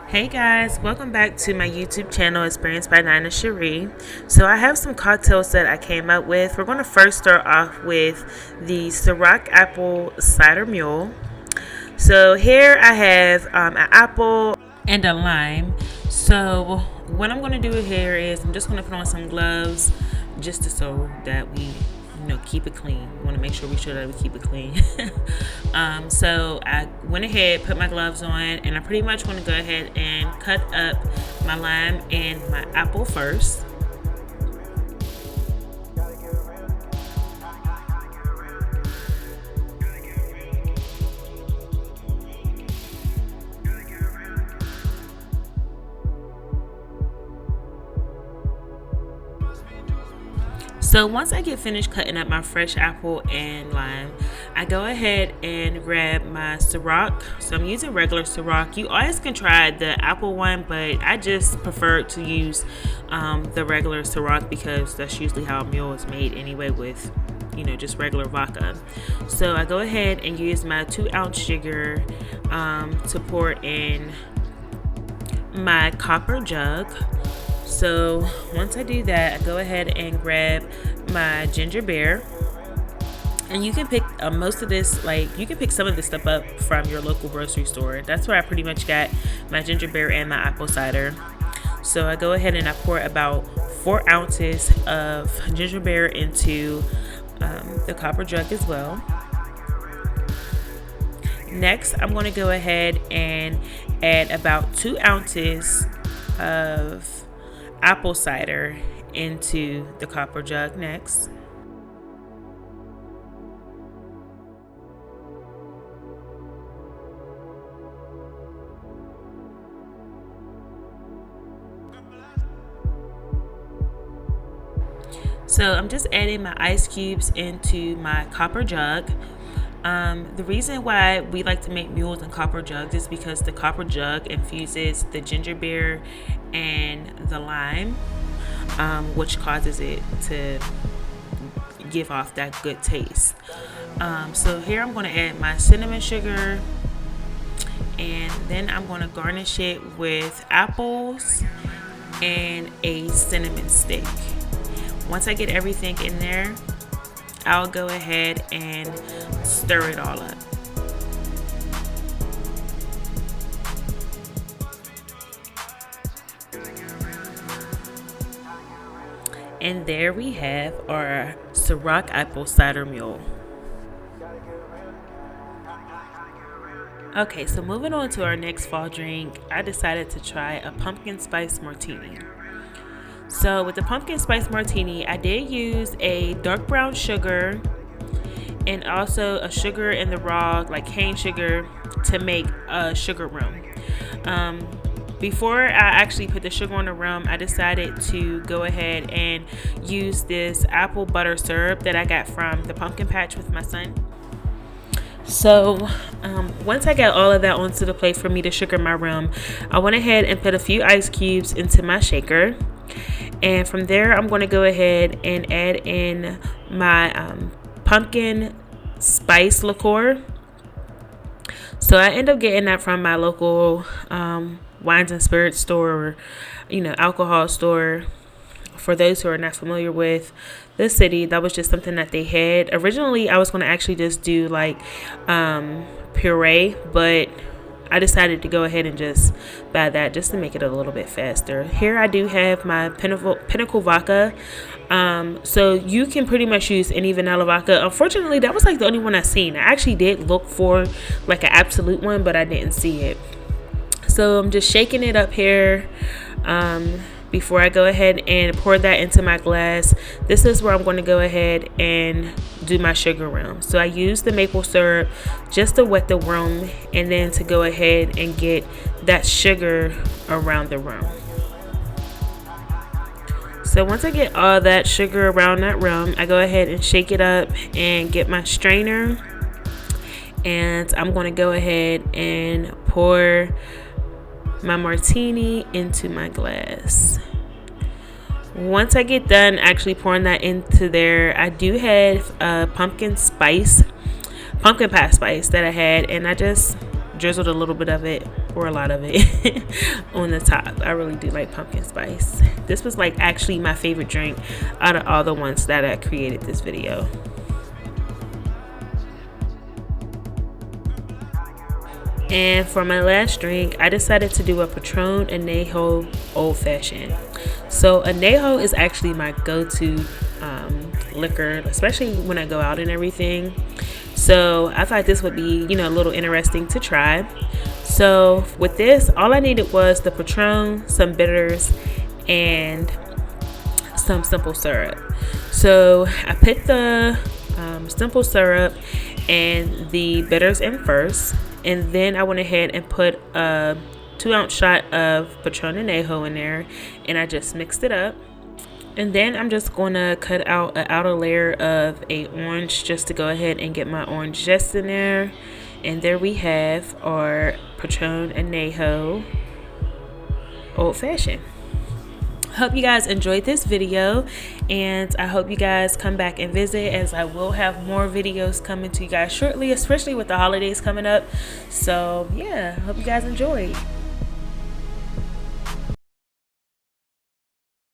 Hey guys, welcome back to my YouTube channel, Experience by Nina Cherie. So I have some cocktails that I came up with. We're going to first start off with the Sorak Apple Cider Mule. So here I have an apple and a lime. So what I'm going to do here is I'm just going to put on some gloves just so that we keep it clean. We want to make sure that we keep it clean. So I went ahead, put my gloves on, and I pretty much want to go ahead and cut up my lime and my apple first. So once I get finished cutting up my fresh apple and lime, I go ahead and grab my Sorak. So I'm using regular Sorak. You always can try the apple one, but I just prefer to use the regular Sorak because that's usually how a mule is made anyway, with just regular vodka. So I go ahead and use my 2-ounce sugar to pour in my copper jug. So once I do that, I go ahead and grab my ginger beer, and you can pick most of this, you can pick some of this stuff up from your local grocery store. That's where I pretty much got my ginger beer and my apple cider. So I go ahead and I pour about 4 ounces of ginger beer into the copper jug as well. Next, I'm going to go ahead and add about 2 ounces of apple cider into the copper jug next. So I'm just adding my ice cubes into my copper jug. The reason why we like to make mules in copper jugs is because the copper jug infuses the ginger beer and the lime, which causes it to give off that good taste. So here I'm going to add my cinnamon sugar, and then I'm going to garnish it with apples and a cinnamon stick. Once I get everything in there, I'll go ahead and stir it all up. And there we have our Sorak Apple Cider Mule. Okay, so moving on to our next fall drink, I decided to try a pumpkin spice martini. So with the pumpkin spice martini, I did use a dark brown sugar and also a sugar in the raw, like cane sugar, to make a sugar rum. Before I actually put the sugar on the rum, I decided to go ahead and use this apple butter syrup that I got from the pumpkin patch with my son. So once I got all of that onto the plate for me to sugar my rum, I went ahead and put a few ice cubes into my shaker. And from there, I'm going to go ahead and add in my pumpkin spice liqueur. So I end up getting that from my local wines and spirits store, or alcohol store. For those who are not familiar with the city, that was just something that they had. Originally, I was going to actually just do puree, but I decided to go ahead and just buy that just to make it a little bit faster. Here I do have my Pinnacle vodka. So you can pretty much use any vanilla vodka. Unfortunately, that was the only one I seen. I actually did look for an absolute one, but I didn't see it. So I'm just shaking it up here before I go ahead and pour that into my glass. This is where I'm going to go ahead and do my sugar rum. So I use the maple syrup just to wet the rum, and then to go ahead and get that sugar around the rum. So once I get all that sugar around that rum, I go ahead and shake it up and get my strainer, and I'm going to go ahead and pour my martini into my glass. Once I get done actually pouring that into there, I do have a pumpkin patch spice that I had, and I just drizzled a little bit of it or a lot of it on the top. I really do like pumpkin spice. This was like actually my favorite drink out of all the ones that I created this video. And for my last drink, I decided to do a Patron and Najo old fashioned. So a Najo is actually my go-to liquor, especially when I go out and everything. So I thought this would be, you know, a little interesting to try. So with this, all I needed was the Patron, some bitters, and some simple syrup. So I put the simple syrup and the bitters in first, and then I went ahead and put a 2-ounce shot of Patron and Najo in there, and I just mixed it up. And then I'm just going to cut out an outer layer of a orange just to go ahead and get my orange zest in there. And there we have our Patron and Najo old fashioned. Hope you guys enjoyed this video, and I hope you guys come back and visit, as I will have more videos coming to you guys shortly, especially with the holidays coming up. So yeah, hope you guys enjoyed.